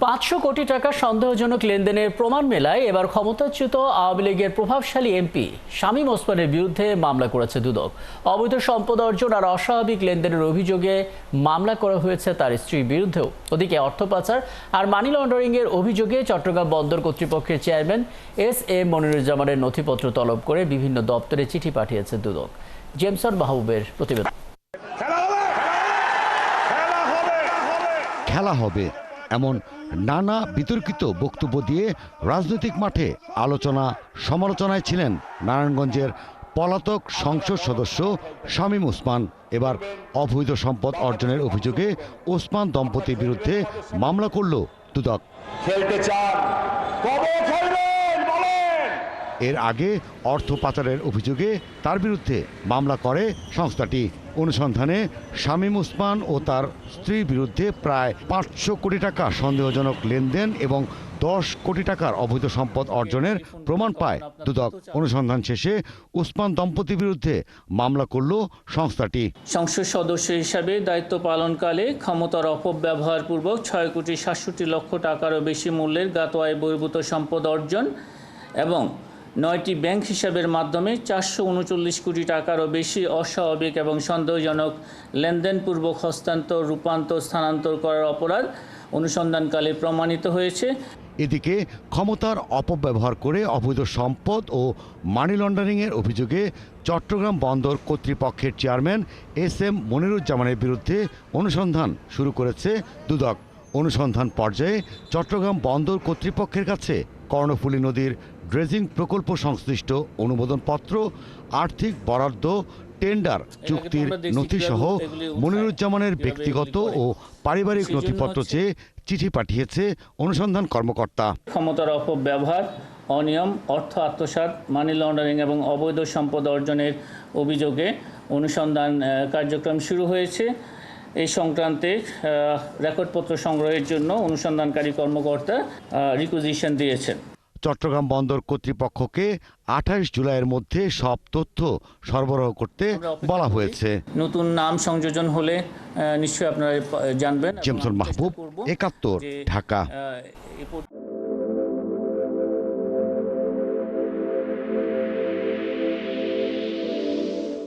500 কোটি টাকা সন্দেহজনক লেনদেনের প্রমাণ মেলায় এবার ক্ষমতাচ্যুত আওয়ামী লীগের প্রভাবশালী এমপি শামীম ওসমানের বিরুদ্ধে মামলা করেছে দুদক। অবৈধ সম্পদ অর্জন আর অস্বাভাবিক লেনদেনের অভিযোগে মামলা করা হয়েছে তার স্ত্রীর বিরুদ্ধেও। ওদিকে অর্থ পাচার আর মানি লন্ডারিং এর অভিযোগে চট্টগ্রাম বন্দর কর্তৃপক্ষের চেয়ারম্যান এস.এম. মনিরুজ্জামানের নথিপত্র তলব করে বিভিন্ন দপ্তরে চিঠি পাঠিয়েছে দুদক। জেমসন মাহবুবের প্রতিবেদন। খেলা হবে এমন নানা বিতর্কিত বক্তব্য দিয়ে রাজনৈতিক মাঠে আলোচনা সমালোচনায় ছিলেন নারায়ণগঞ্জের পলাতক সংসদ সদস্য শামীম ওসমান। এবার অবৈধ সম্পদ অর্জনের অভিযোগে ওসমান দম্পতির বিরুদ্ধে মামলা করল দুদক। এর আগে অর্থ পাচারের অভিযোগে তার বিরুদ্ধে মামলা করে সংস্থাটি। অনুসন্ধানে শামীম ওসমান ও তার স্ত্রীর বিরুদ্ধে প্রায় 500 কোটি টাকা সন্দেহজনক লেনদেন এবং 10 কোটি টাকার অবৈধ সম্পদ অর্জনের প্রমাণ পায় দুদক। অনুসন্ধান শেষে ওসমান দম্পতির বিরুদ্ধে মামলা করল সংস্থাটি। সংসদ সদস্য হিসাবে দায়িত্ব পালনকালে ক্ষমতার অপব্যবহারপূর্বক 6,67,00,000 টাকারও বেশি মূল্যের জ্ঞাত আয় বহির্ভূত সম্পদ অর্জন এবং 9টি ব্যাংক হিসাবের মাধ্যমে 439 কোটি টাকারও বেশি অস্বাভাবিক এবং সন্দেহজনক লেনদেনপূর্বক হস্তান্তর, রূপান্তর, স্থানান্তর করার অপরাধ অনুসন্ধানকালে প্রমাণিত হয়েছে। এদিকে ক্ষমতার অপব্যবহার করে অবৈধ সম্পদ ও মানি লন্ডারিংয়ের অভিযোগে চট্টগ্রাম বন্দর কর্তৃপক্ষের চেয়ারম্যান এস.এম. মনিরুজ্জামানের বিরুদ্ধে অনুসন্ধান শুরু করেছে দুদক। অনুসন্ধান পর্যায়ে চট্টগ্রাম বন্দর কর্তৃপক্ষের কাছে কর্ণফুলী নদীর ড্রেজিং প্রকল্প সংশ্লিষ্ট অনুমোদনপত্র, আর্থিক বরাদ্দ, টেন্ডার চুক্তির নথিসহ মনিরুজ্জামানের ব্যক্তিগত ও পারিবারিক নথিপত্র চেয়ে চিঠি পাঠিয়েছে অনুসন্ধান কর্মকর্তা। ক্ষমতার অপব্যবহার, অনিয়ম, অর্থ আত্মসাৎ, মানি লন্ডারিং এবং অবৈধ সম্পদ অর্জনের অভিযোগে অনুসন্ধান কার্যক্রম শুরু হয়েছে। এই সংক্রান্তে রেকর্ডপত্র সংগ্রহের জন্য অনুসন্ধানকারী কর্মকর্তা রিকুইজিশন দিয়েছেন। চট্টগ্রাম বন্দর কর্তৃপক্ষকে 28 জুলাইয়ের মধ্যে সব তথ্য সরবরাহ করতে বলা হয়েছে। নতুন নাম সংযোজন হলে নিশ্চয়ই আপনারা জানবেন। জেমসন মাহবুব, 71, ঢাকা।